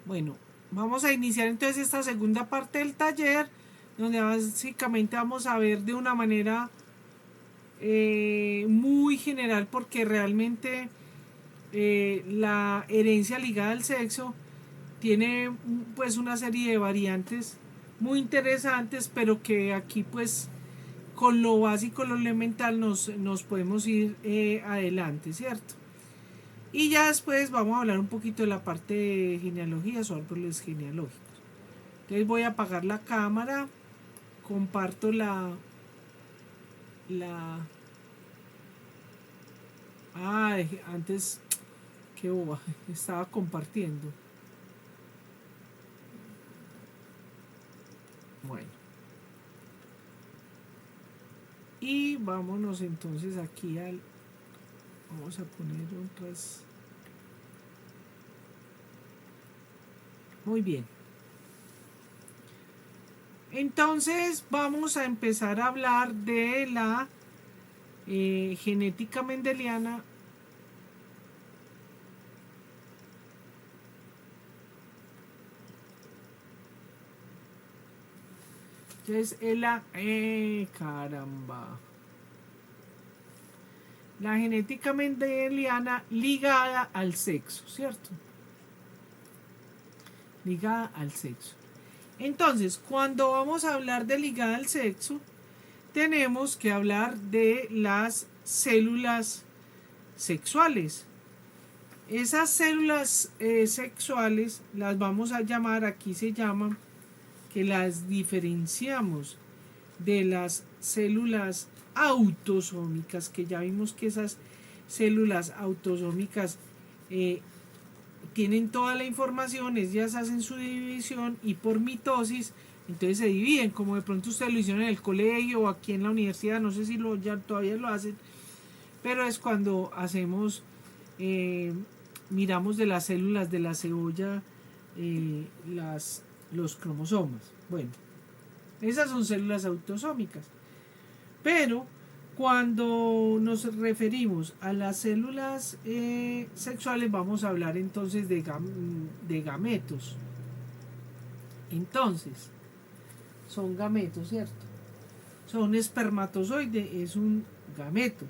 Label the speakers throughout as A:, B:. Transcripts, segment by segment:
A: Bueno, vamos a iniciar entonces esta segunda parte del taller, donde básicamente vamos a ver de una manera muy general, porque realmente la herencia ligada al sexo tiene pues una serie de variantes muy interesantes, pero que aquí pues con lo básico, lo elemental nos podemos ir adelante, ¿cierto? Y ya después vamos a hablar un poquito de la parte de genealogías o árboles genealógicos. Entonces voy a apagar la cámara, comparto la... Ay, antes, qué boba, estaba compartiendo. Bueno, y vámonos entonces aquí al... Vamos a poner otras... Muy bien. Entonces vamos a empezar a hablar de la genética mendeliana. Entonces, caramba. La genética mendeliana ligada al sexo, ¿cierto? Ligada al sexo. Entonces, cuando vamos a hablar de ligada al sexo, tenemos que hablar de las células sexuales. Esas células sexuales las vamos a llamar, aquí se llaman, que las diferenciamos de las células autosómicas, que ya vimos que esas células autosómicas tienen toda la información, ellas hacen su división y por mitosis entonces se dividen, como de pronto ustedes lo hicieron en el colegio o aquí en la universidad, no sé si ya todavía lo hacen, pero es cuando hacemos, miramos de las células de la cebolla los cromosomas. Bueno, esas son células autosómicas. Pero cuando nos referimos a las células sexuales, vamos a hablar entonces de gametos. Entonces, son gametos, ¿cierto? Son un espermatozoide, es un gameto.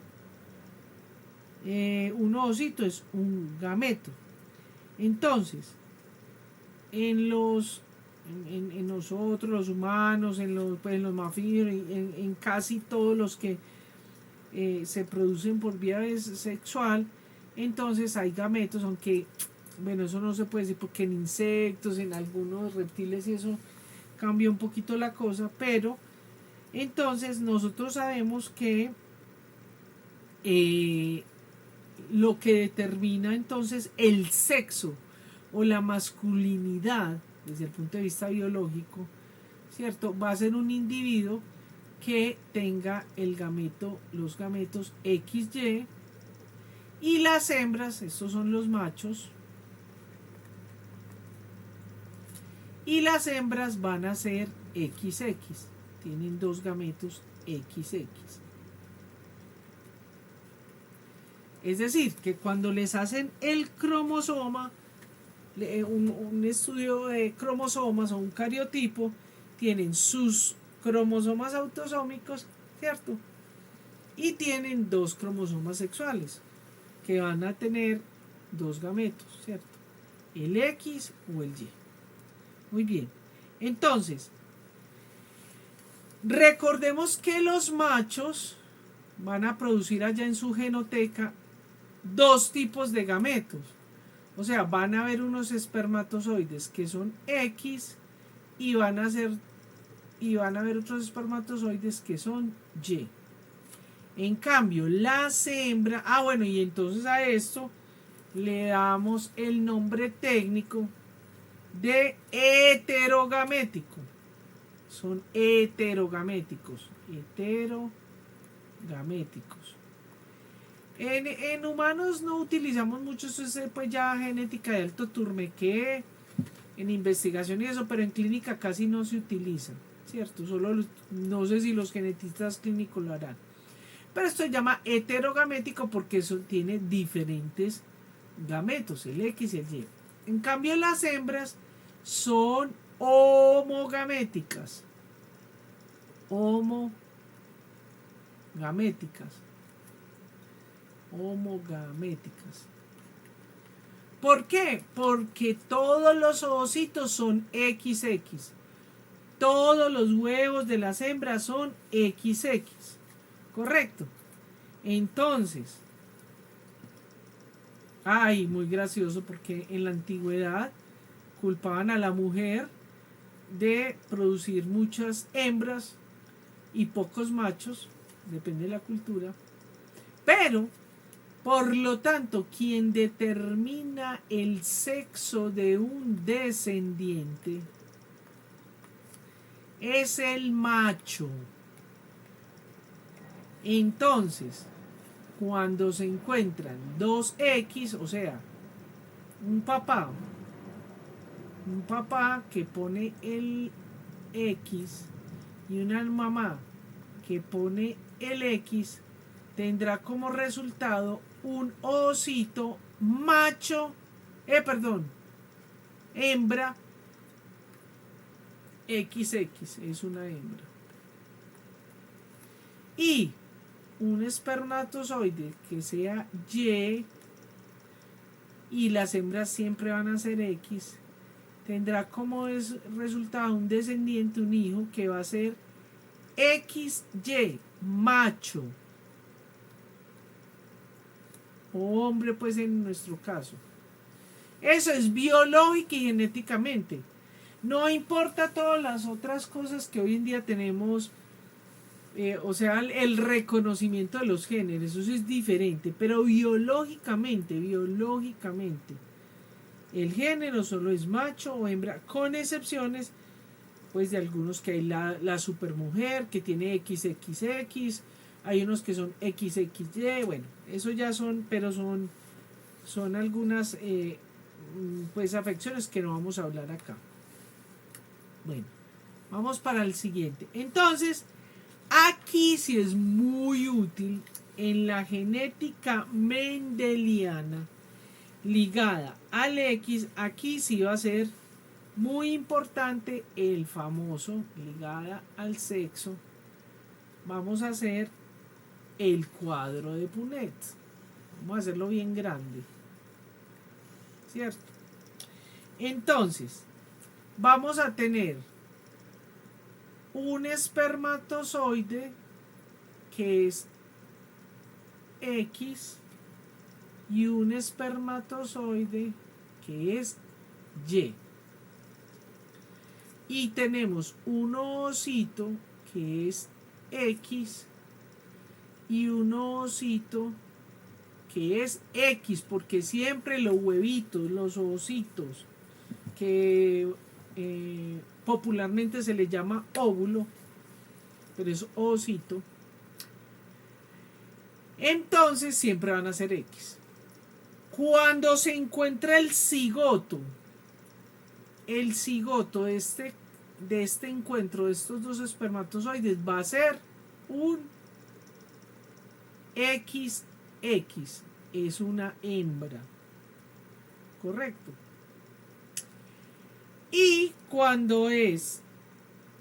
A: Un ovocito es un gameto. Entonces, en los en nosotros, los humanos, pues, en los mamíferos, en casi todos los que se producen por vía sexual, entonces hay gametos, aunque, bueno, eso no se puede decir porque en insectos, en algunos reptiles y eso cambia un poquito la cosa, pero entonces nosotros sabemos que eh, lo que determina entonces el sexo o la masculinidad desde el punto de vista biológico, ¿cierto? Va a ser un individuo que tenga el gameto, los gametos XY, y las hembras, estos son los machos, y las hembras van a ser XX, tienen dos gametos XX. Es decir, que cuando les hacen el cromosoma, un estudio de cromosomas o un cariotipo, tienen sus cromosomas autosómicos, ¿cierto? Y tienen dos cromosomas sexuales, que van a tener dos gametos, ¿cierto? El X o el Y. Muy bien. Entonces, recordemos que los machos van a producir allá en su genoteca dos tipos de gametos. O sea, van a haber unos espermatozoides que son X y van a haber otros espermatozoides que son Y. En cambio, las hembras, bueno, y entonces a esto le damos el nombre técnico de heterogamético. Son heterogaméticos. Heterogaméticos. En humanos no utilizamos mucho eso, pues ya genética de alto turmeque, en investigación y eso, pero en clínica casi no se utiliza, ¿cierto? Solo no sé si los genetistas clínicos lo harán. Pero esto se llama heterogamético porque eso tiene diferentes gametos, el X y el Y. En cambio, las hembras son homogaméticas. Homogaméticas. ¿Por qué? Porque todos los ovocitos son XX. Todos los huevos de las hembras son XX. Correcto. Entonces, muy gracioso porque en la antigüedad culpaban a la mujer de producir muchas hembras y pocos machos, depende de la cultura, pero por lo tanto quien determina el sexo de un descendiente es el macho. Entonces, cuando se encuentran dos X, o sea, un papá que pone el X y una mamá que pone el X, tendrá como resultado un osito macho, hembra XX, es una hembra. Y un espermatozoide que sea Y las hembras siempre van a ser X, tendrá como resultado un descendiente, un hijo que va a ser XY, macho. O hombre, pues en nuestro caso. Eso es biológica y genéticamente. No importa todas las otras cosas que hoy en día tenemos, o sea, el reconocimiento de los géneros, eso es diferente, pero biológicamente, el género solo es macho o hembra, con excepciones, pues de algunos que hay la supermujer que tiene XXX, hay unos que son XXY, bueno, eso ya son, pero son algunas pues afecciones que no vamos a hablar acá. Bueno, vamos para el siguiente. Entonces, aquí sí es muy útil en la genética mendeliana ligada al X, aquí sí va a ser muy importante el famoso ligada al sexo. Vamos a hacer el cuadro de Punnett. Vamos a hacerlo bien grande, ¿cierto? Entonces, vamos a tener un espermatozoide que es X y un espermatozoide que es Y. Y tenemos un ovocito que es X y un ovocito que es X, porque siempre los huevitos, los ovocitos, que popularmente se le llama óvulo, pero es ovocito, entonces siempre van a ser X. Cuando se encuentra el cigoto de este encuentro de estos dos espermatozoides va a ser un XX, es una hembra, correcto. Y cuando es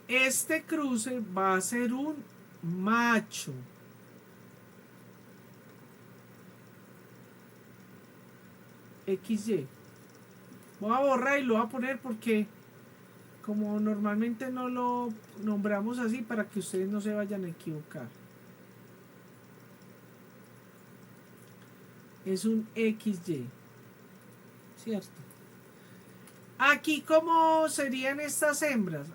A: este cruce va a ser un macho. XY. Voy a borrar y lo voy a poner porque como normalmente no lo nombramos así, para que ustedes no se vayan a equivocar. Es un XY, ¿cierto? Aquí, ¿cómo serían estas hembras?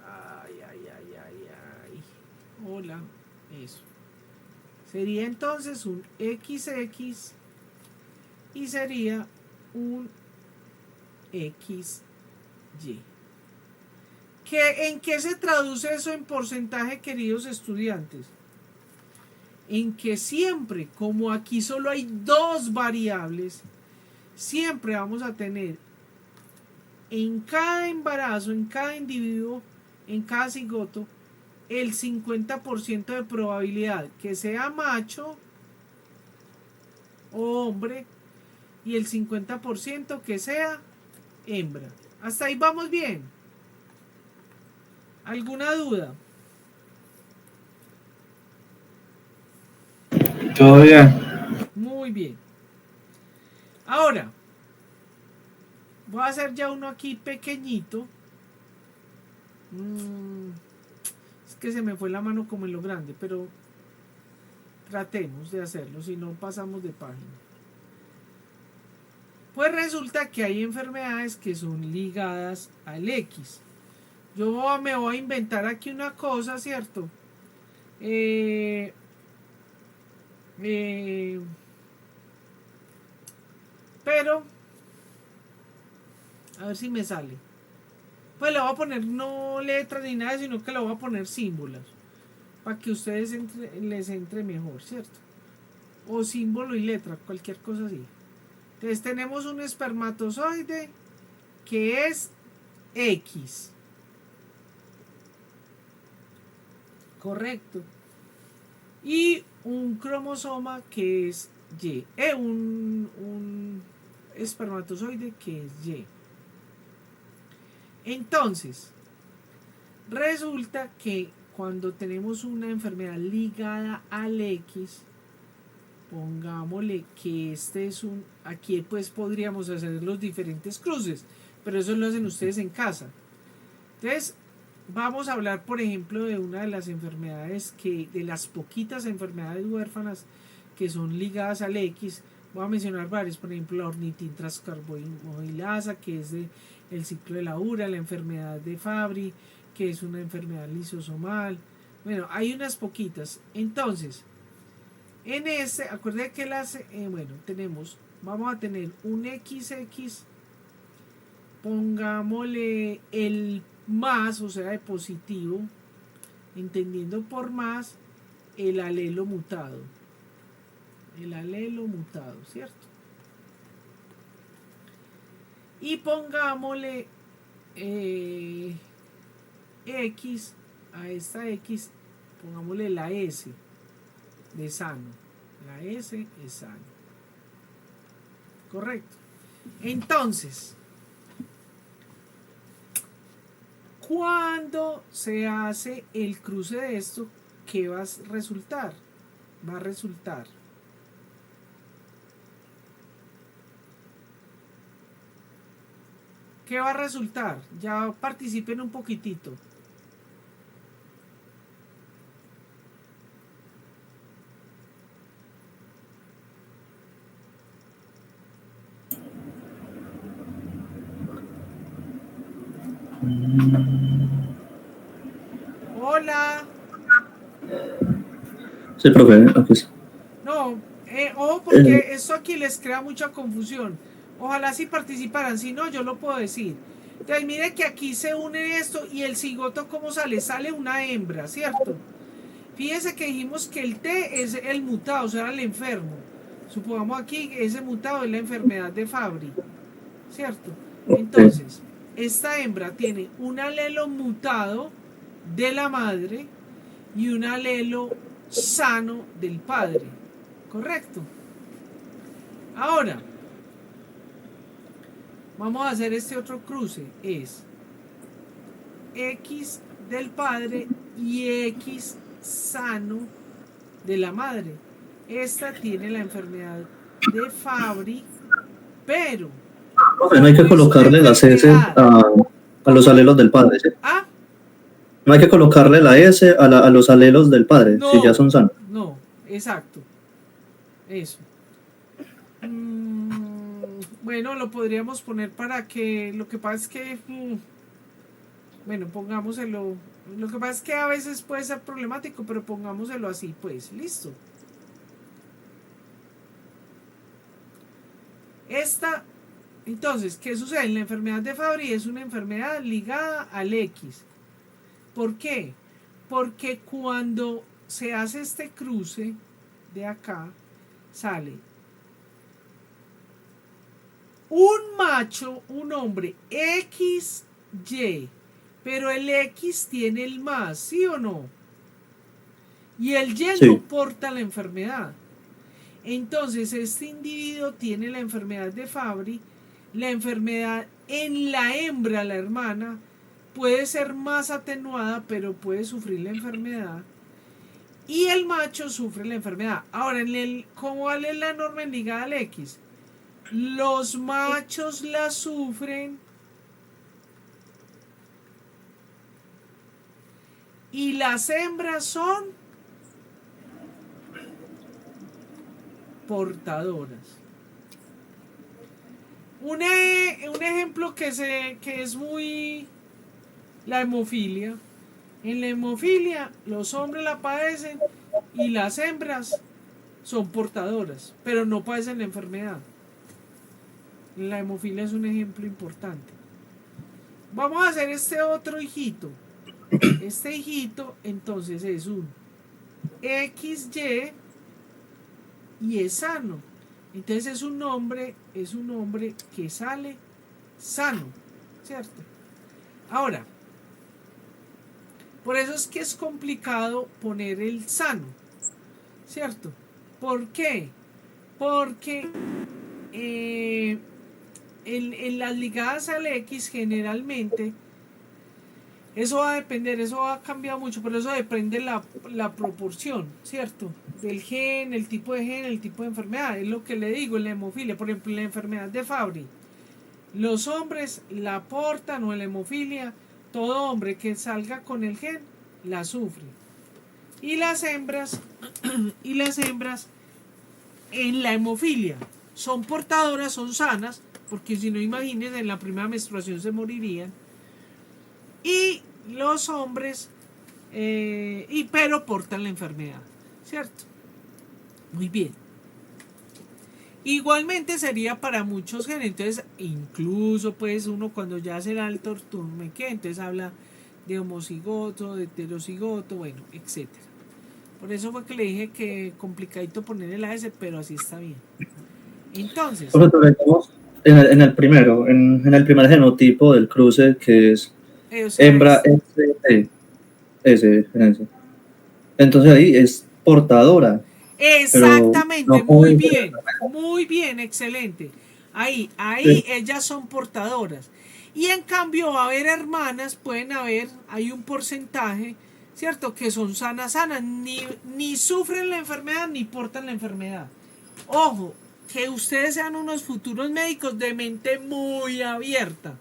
A: Hola, eso. Sería entonces un XX y sería un XY. ¿En qué se traduce eso en porcentaje, queridos estudiantes? En que siempre, como aquí solo hay dos variables, siempre vamos a tener en cada embarazo, en cada individuo, en cada cigoto, el 50% de probabilidad que sea macho o hombre y el 50% que sea hembra. Hasta ahí vamos bien. ¿Alguna duda?
B: Todo bien.
A: Muy bien. Ahora, voy a hacer ya uno aquí pequeñito. Es que se me fue la mano como en lo grande, pero tratemos de hacerlo, si no pasamos de página. Pues resulta que hay enfermedades que son ligadas al X. Yo me voy a inventar aquí una cosa, ¿cierto? Pero, a ver si me sale. Pues le voy a poner no letras ni nada, sino que le voy a poner símbolos. Para que ustedes les entre mejor, ¿cierto? O símbolo y letra, cualquier cosa así. Entonces tenemos un espermatozoide que es X. Correcto. Y un cromosoma que es Y. Un espermatozoide que es Y. Entonces, resulta que cuando tenemos una enfermedad ligada al X, pongámosle que este es un... Aquí pues podríamos hacer los diferentes cruces, pero eso lo hacen ustedes en casa. Entonces, vamos a hablar, por ejemplo, de una de las enfermedades de las poquitas enfermedades huérfanas que son ligadas al X. Voy a mencionar varias, por ejemplo, la ornitin transcarbamilasa, que es el ciclo de la ura, la enfermedad de Fabry, que es una enfermedad lisosomal. Bueno, hay unas poquitas. Entonces, en este, acuérdense que vamos a tener un XX, pongámosle el más, o sea, de positivo, entendiendo por más el alelo mutado. El alelo mutado, ¿cierto? Y pongámosle X, a esta X, pongámosle la S de sano. La S es sano. Correcto. Entonces, cuando se hace el cruce de esto, ¿qué va a resultar? Va a resultar ¿qué va a resultar? Ya participen un poquitito. Hola.
B: Sí, profe, aquí está.
A: No, ojo porque esto aquí les crea mucha confusión. Ojalá si participaran, si no, yo lo puedo decir. Entonces, mire que aquí se une esto y el cigoto, ¿cómo sale? Sale una hembra, ¿cierto? Fíjense que dijimos que el T es el mutado, o sea, el enfermo. Supongamos aquí que ese mutado es la enfermedad de Fabry, ¿cierto? Entonces, esta hembra tiene un alelo mutado de la madre y un alelo sano del padre. Correcto. Ahora, vamos a hacer este otro cruce. Es X del padre y X sano de la madre. Esta tiene la enfermedad de Fabry, pero
B: Profe, no hay que colocarle las S a los alelos del padre, ¿sí?
A: ¿Ah?
B: No hay que colocarle la S a los alelos del padre,
A: No,
B: si ya son sanos.
A: no, exacto. Eso. Bueno, lo podríamos poner para que... Lo que pasa es que... bueno, pongámoselo... Lo que pasa es que a veces puede ser problemático, pero pongámoselo así, pues, listo. Entonces, ¿qué sucede? La enfermedad de Fabry es una enfermedad ligada al X. ¿Por qué? Porque cuando se hace este cruce de acá, sale un macho, un hombre XY, pero el X tiene el más, ¿sí o no? Y el Y
B: Sí.
A: no porta la enfermedad. Entonces, este individuo tiene la enfermedad de Fabry, la enfermedad en la hembra, la hermana, puede ser más atenuada, pero puede sufrir la enfermedad. Y el macho sufre la enfermedad. Ahora, ¿cómo vale la norma en ligada al X? Los machos la sufren y las hembras son portadoras. Un ejemplo que es muy... la hemofilia. En la hemofilia los hombres la padecen y las hembras son portadoras, pero no padecen la enfermedad. La hemofilia es un ejemplo importante. Vamos a hacer este otro hijito. Este hijito entonces es un XY y es sano. Entonces es un hombre que sale sano, ¿cierto? Ahora, por eso es que es complicado poner el sano, ¿cierto? ¿Por qué? Porque en las ligadas al X generalmente eso va a depender, eso va a cambiar mucho, pero eso depende la proporción, ¿cierto? Del gen, el tipo de gen, el tipo de enfermedad. Es lo que le digo en la hemofilia. Por ejemplo, en la enfermedad de Fabry, los hombres la portan, o en la hemofilia, todo hombre que salga con el gen la sufre. Y las hembras en la hemofilia son portadoras, son sanas, porque si no, imagínense, en la primera menstruación se morirían. Y los hombres, pero portan la enfermedad, ¿cierto? Muy bien. Igualmente sería para muchos genes. Entonces, incluso pues uno cuando ya hace el alto turmeque, entonces habla de homocigoto, de heterocigoto, bueno, etcétera. Por eso fue que le dije que complicadito ponerle la S, pero así está bien. Entonces,
B: en el primero, en el primer genotipo del cruce, que es hembra S. Entonces ahí es portadora.
A: Exactamente, muy bien, excelente. Ahí
B: Sí.
A: ellas son portadoras. Y en cambio va a haber hermanas, hay un porcentaje, ¿cierto? Que son sanas, ni sufren la enfermedad ni portan la enfermedad. Ojo, que ustedes sean unos futuros médicos de mente muy abierta,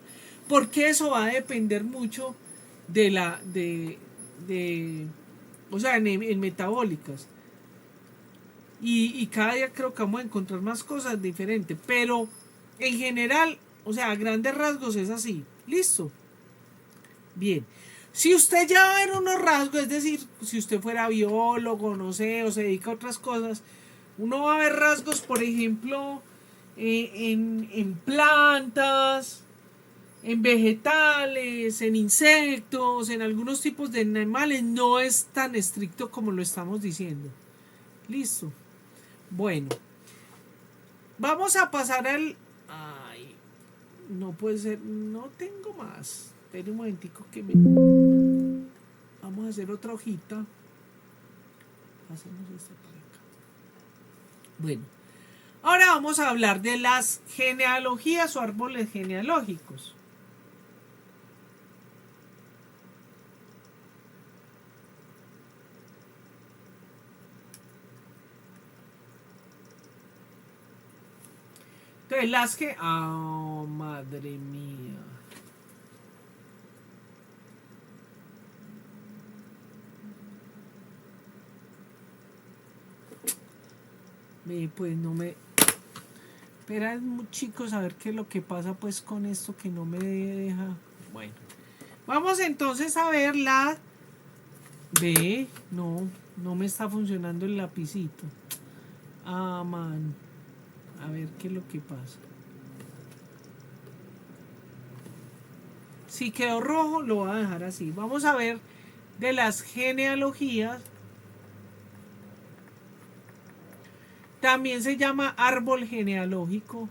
A: porque eso va a depender mucho o sea, en metabólicas. Y cada día creo que vamos a encontrar más cosas diferentes. Pero en general, o sea, a grandes rasgos es así. Listo. Bien. Si usted ya va a ver unos rasgos, es decir, si usted fuera biólogo, no sé, o se dedica a otras cosas, uno va a ver rasgos, por ejemplo, en plantas, en vegetales, en insectos, en algunos tipos de animales. No es tan estricto como lo estamos diciendo. Listo. Bueno, vamos a pasar al... Ay, no puede ser, no tengo más. Espera un momentico que me... Vamos a hacer otra hojita. Hacemos esta para acá. Bueno, ahora vamos a hablar de las genealogías o árboles genealógicos. Entonces, las que... ¡Oh, madre mía! Pues no me... Espera, chicos, a ver qué es lo que pasa pues con esto que no me deja... Bueno. Vamos entonces a ver la... Ve, no me está funcionando el lapicito. Ah, man. A ver qué es lo que pasa. Si quedó rojo, lo voy a dejar así. Vamos a ver de las genealogías. También se llama árbol genealógico.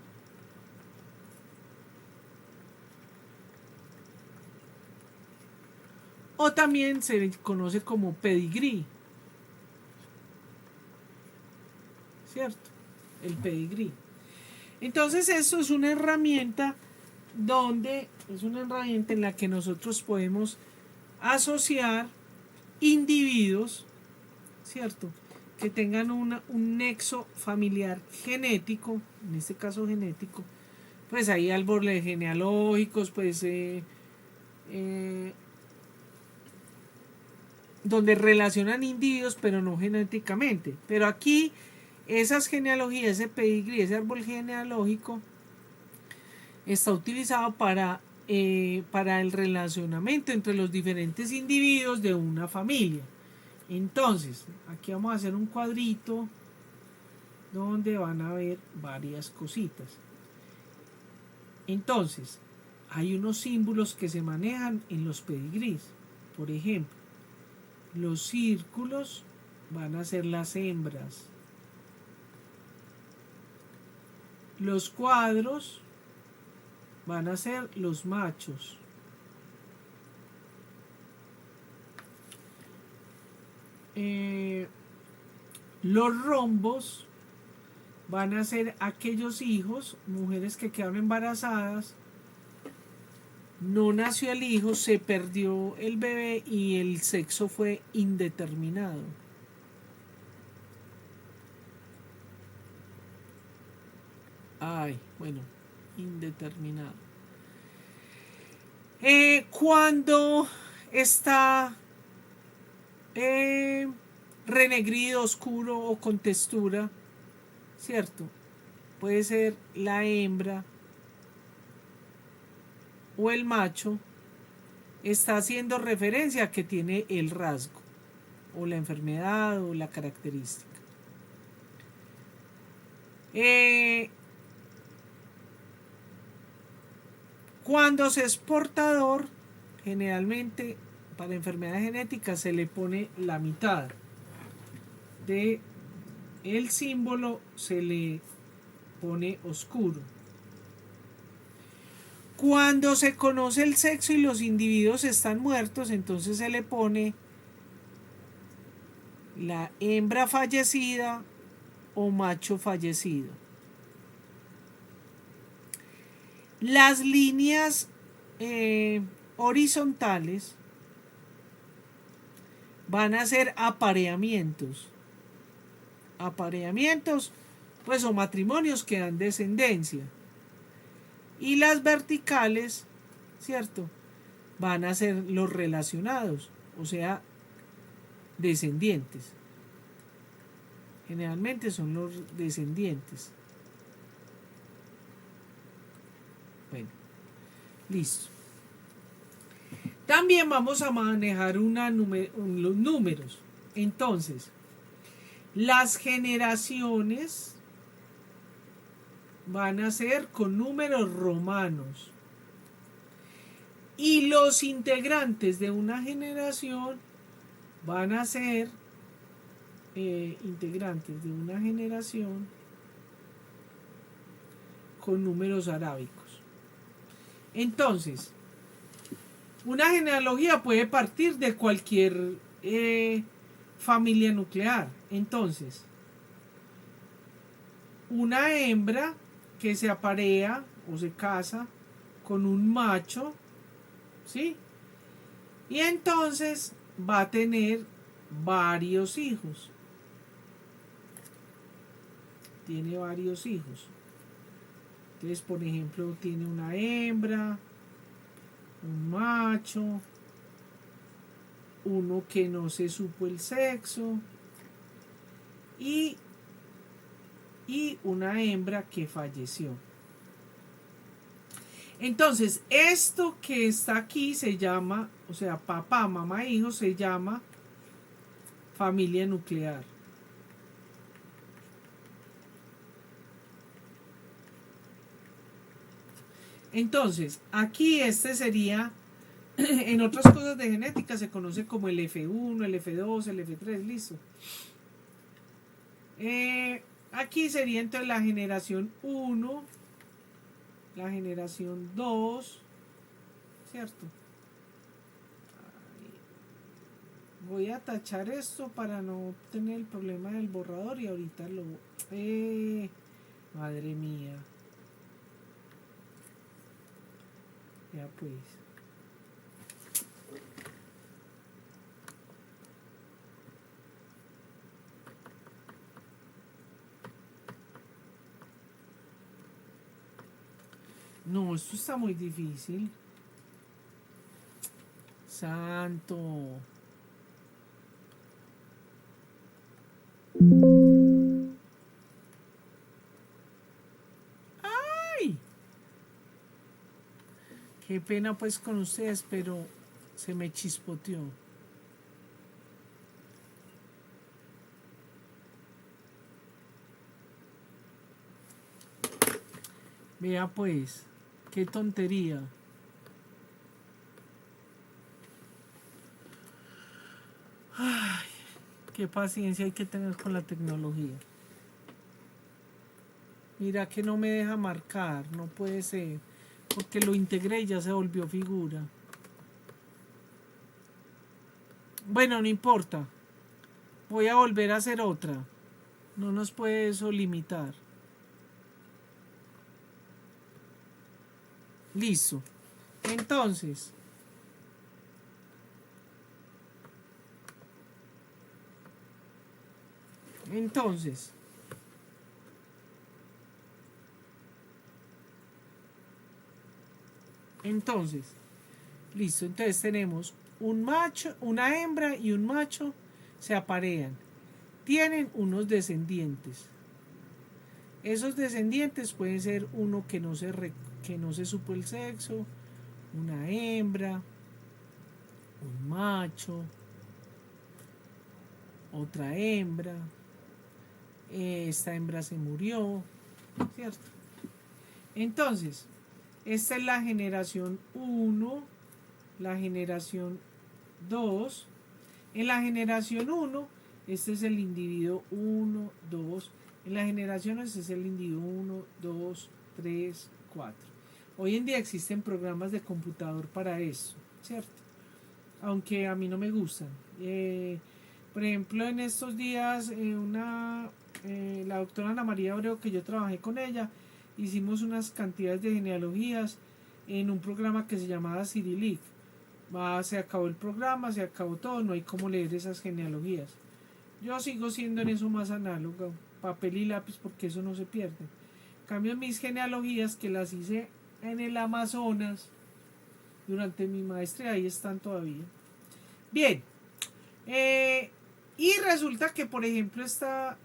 A: O también se conoce como pedigrí. ¿Cierto? El pedigrí. Entonces eso es una herramienta en la que nosotros podemos asociar individuos, ¿cierto? Que tengan un nexo familiar genético, en este caso genético, pues hay árboles genealógicos, pues donde relacionan individuos, pero no genéticamente. Pero aquí esas genealogías, ese pedigrí, ese árbol genealógico, está utilizado para el relacionamiento entre los diferentes individuos de una familia. Entonces, aquí vamos a hacer un cuadrito donde van a ver varias cositas. Entonces, hay unos símbolos que se manejan en los pedigrís. Por ejemplo, los círculos van a ser las hembras. Los cuadros van a ser los machos. Los rombos van a ser aquellos hijos, mujeres que quedaron embarazadas, no nació el hijo, se perdió el bebé y el sexo fue indeterminado. Indeterminado. Cuando está renegrido, oscuro o con textura, ¿cierto? Puede ser la hembra o el macho, está haciendo referencia a que tiene el rasgo o la enfermedad o la característica. Cuando se es portador, generalmente para enfermedades genéticas se le pone la mitad de el símbolo, se le pone oscuro. Cuando se conoce el sexo y los individuos están muertos, entonces se le pone la hembra fallecida o macho fallecido. Las líneas horizontales van a ser apareamientos. Apareamientos, pues, o matrimonios que dan descendencia. Y las verticales, ¿cierto?, van a ser los relacionados, o sea, descendientes. Generalmente son los descendientes. Bueno, listo. También vamos a manejar los números. Entonces, las generaciones van a ser con números romanos. Y los integrantes de una generación van a ser integrantes de una generación con números arábicos. Entonces, una genealogía puede partir de cualquier familia nuclear. Entonces, una hembra que se aparea o se casa con un macho, ¿sí? Y entonces va a tener varios hijos. Tiene varios hijos. Entonces, por ejemplo, tiene una hembra, un macho, uno que no se supo el sexo y una hembra que falleció. Entonces, esto que está aquí se llama, o sea, papá, mamá, hijo, se llama familia nuclear. Entonces, aquí este sería, en otras cosas de genética se conoce como el F1, el F2, el F3, listo. Aquí sería entonces la generación 1, la generación 2, ¿cierto? Voy a tachar esto para no tener el problema del borrador y ahorita lo... madre mía. Ya pues. No, esto está muy difícil. Santo. ¡Ay! Qué pena pues con ustedes, pero se me chispoteó. Vea pues, qué tontería. Ay, qué paciencia hay que tener con la tecnología. Mira que no me deja marcar, no puede ser. Porque lo integré y ya se volvió figura. Bueno, no importa. Voy a volver a hacer otra. No nos puede eso limitar. Listo. Entonces, entonces, listo. Entonces tenemos un macho, una hembra y un macho se aparean. Tienen unos descendientes. Esos descendientes pueden ser uno que no se supo el sexo, una hembra, un macho, otra hembra. Esta hembra se murió, ¿cierto? Entonces, esta es la generación 1, la generación 2. En la generación 1, este es el individuo 1, 2. En la generación este es el individuo 1, 2, 3, 4. Hoy en día existen programas de computador para eso, ¿cierto? Aunque a mí no me gustan. Por ejemplo, en estos días, la doctora Ana María Abreu, que yo trabajé con ella, hicimos unas cantidades de genealogías en un programa que se llamaba Cyrillic. Se acabó el programa, se acabó todo, no hay cómo leer esas genealogías. Yo sigo siendo en eso más análogo, papel y lápiz, porque eso no se pierde. En cambio, mis genealogías que las hice en el Amazonas durante mi maestría, ahí están todavía. Bien, y resulta que, por ejemplo, esta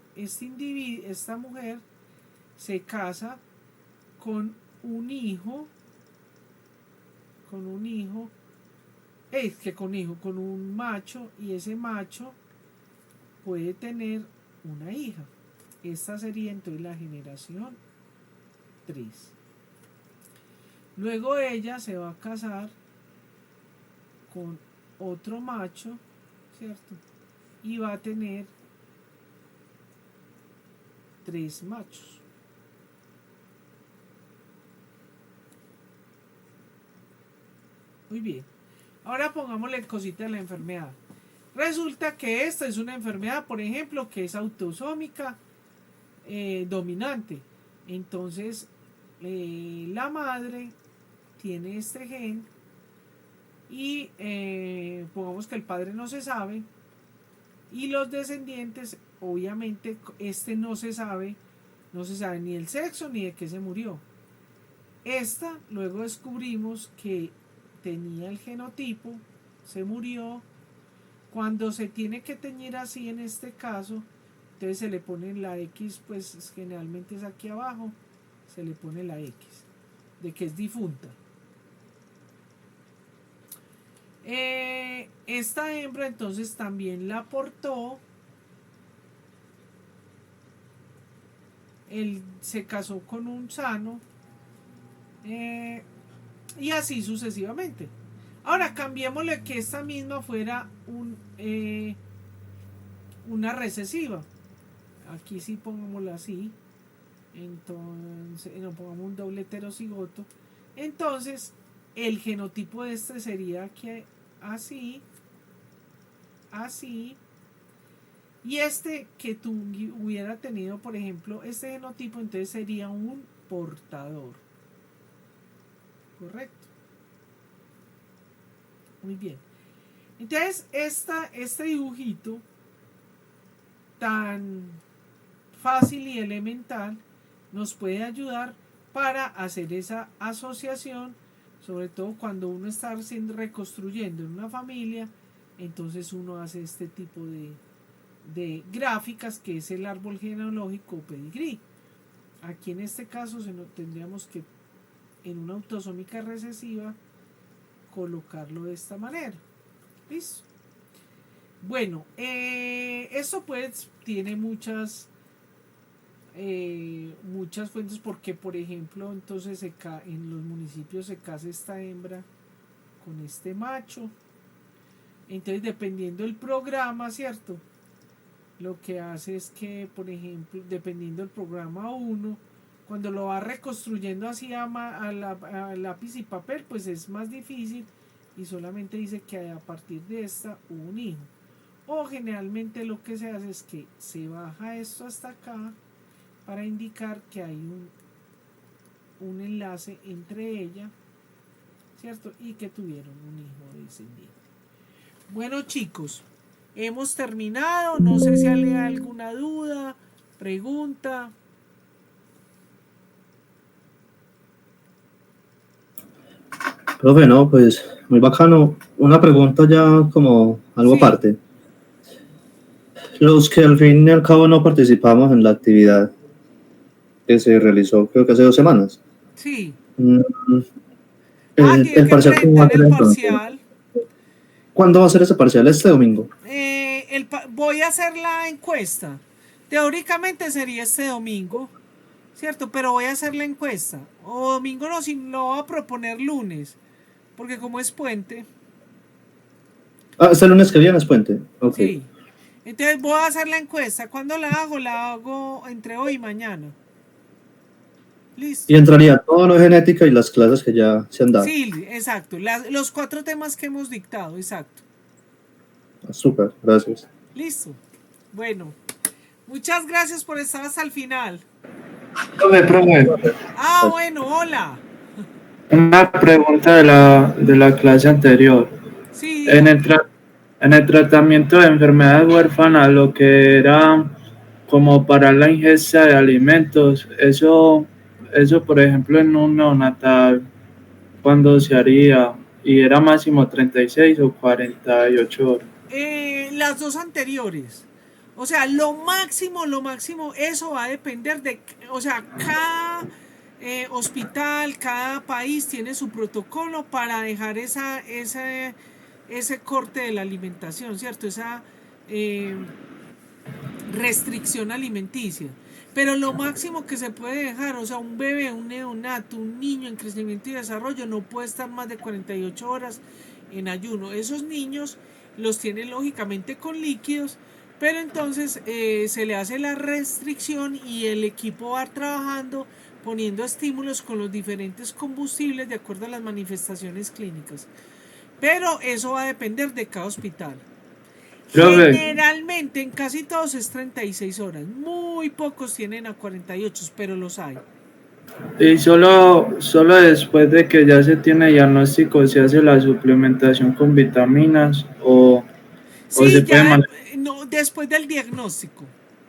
A: mujer se casa con un hijo, con un macho, y ese macho puede tener una hija. Esta sería entonces la generación 3. Luego ella se va a casar con otro macho, ¿cierto? Y va a tener 3 machos. Muy bien. Ahora pongámosle cosita de la enfermedad. Resulta que esta es una enfermedad, por ejemplo, que es autosómica dominante. Entonces, la madre tiene este gen y pongamos que el padre no se sabe y los descendientes, obviamente, este no se sabe ni el sexo ni de qué se murió. Esta, luego descubrimos que tenía el genotipo, se murió. Cuando se tiene que teñir así en este caso, entonces se le pone la X, pues generalmente es aquí abajo, se le pone la X, de que es difunta. Esta hembra entonces también la aportó. Él se casó con un sano. Y así sucesivamente. Ahora cambiémosle que esta misma fuera una recesiva. Aquí sí pongámosla así. Entonces, no pongamos un doble heterocigoto. Entonces, el genotipo de este sería que así, así. Y este que tú hubiera tenido, por ejemplo, este genotipo, entonces sería un portador. Correcto. Muy bien. Entonces, este dibujito tan fácil y elemental nos puede ayudar para hacer esa asociación, sobre todo cuando uno está reconstruyendo en una familia, entonces uno hace este tipo de gráficas que es el árbol genealógico o pedigrí. Aquí en este caso tendríamos que en una autosómica recesiva colocarlo de esta manera. ¿Listo? Bueno, esto pues tiene muchas fuentes porque, por ejemplo, entonces en los municipios se casa esta hembra con este macho. Entonces, dependiendo del programa, ¿cierto? Lo que hace es que, por ejemplo, dependiendo del programa 1, cuando lo va reconstruyendo así a lápiz y papel, pues es más difícil y solamente dice que a partir de esta hubo un hijo. O generalmente lo que se hace es que se baja esto hasta acá para indicar que hay un enlace entre ella, ¿cierto? Y que tuvieron un hijo descendiente. Bueno, chicos, hemos terminado. No sé si hay alguna duda, pregunta.
B: Profe, no, pues muy bacano. Una pregunta ya como algo
A: Sí.
B: aparte. Los que al fin y al cabo no participamos en la actividad que se realizó creo que hace 2 semanas.
A: Sí.
B: Mm,
A: Tiene
B: el
A: que
B: parcial, ¿cómo va a
A: presentar
B: ser
A: el
B: entonces?
A: parcial.
B: ¿Cuándo va a ser ese parcial? ¿Este domingo?
A: Voy a hacer la encuesta. Teóricamente sería este domingo, ¿cierto? Pero voy a hacer la encuesta. O domingo no, si lo voy a proponer lunes. Porque como es puente,
B: Ah, este lunes que viene es puente. Ok.
A: sí. Entonces voy a hacer la encuesta. ¿Cuándo la hago? La hago entre hoy y mañana.
B: Y
A: Listo.
B: entraría todo lo de genética y las clases que ya se han dado.
A: Sí, exacto. Los 4 temas que hemos dictado, exacto.
B: Ah, súper, gracias.
A: Listo. Bueno, muchas gracias por estar hasta el final.
C: Profe,
A: Bueno, hola.
C: una pregunta de la clase anterior.
A: Sí,
C: En
A: dígame.
C: en el tratamiento de enfermedades huérfanas, lo que era como para la ingesta de alimentos, eso por ejemplo en un neonatal, ¿cuándo se haría? ¿Y era máximo 36 o 48 horas?
A: Las dos anteriores. O sea, lo máximo, eso va a depender de, o sea, cada hospital, cada país tiene su protocolo para dejar ese corte de la alimentación, ¿cierto? Esa eh, restricción alimenticia. Pero lo máximo que se puede dejar, o sea, un bebé, un neonato, un niño en crecimiento y desarrollo no puede estar más de 48 horas en ayuno. Esos niños los tienen lógicamente con líquidos, pero entonces se le hace la restricción y el equipo va trabajando poniendo estímulos con los diferentes combustibles de acuerdo a las manifestaciones clínicas. Pero eso va a depender de cada hospital.
C: Profe,
A: Generalmente en casi todos es 36 horas. Muy pocos tienen a 48, pero los hay.
C: y solo después de que ya se tiene diagnóstico se hace la suplementación con vitaminas o se
A: Sí,
C: puede
A: ya
C: mantener.
A: no, después del diagnóstico.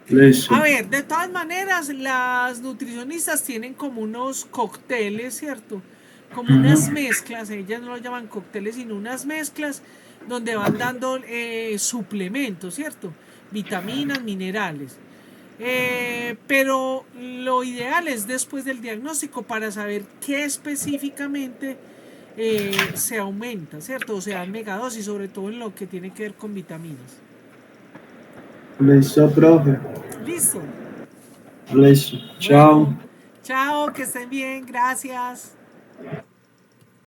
C: Listo.
A: A ver, de todas maneras, las nutricionistas tienen como unos cócteles, ¿cierto? Como unas
C: Ujú.
A: mezclas, ellas no lo llaman cócteles, sino unas mezclas donde van dando suplementos, ¿cierto? Vitaminas, minerales. Pero lo ideal es después del diagnóstico para saber qué específicamente se aumenta, ¿cierto? O sea, megadosis, sobre todo en lo que tiene que ver con vitaminas.
C: Listo, profe.
A: Listo.
C: Listo. Chao.
A: Bueno, chao, que estén bien, gracias.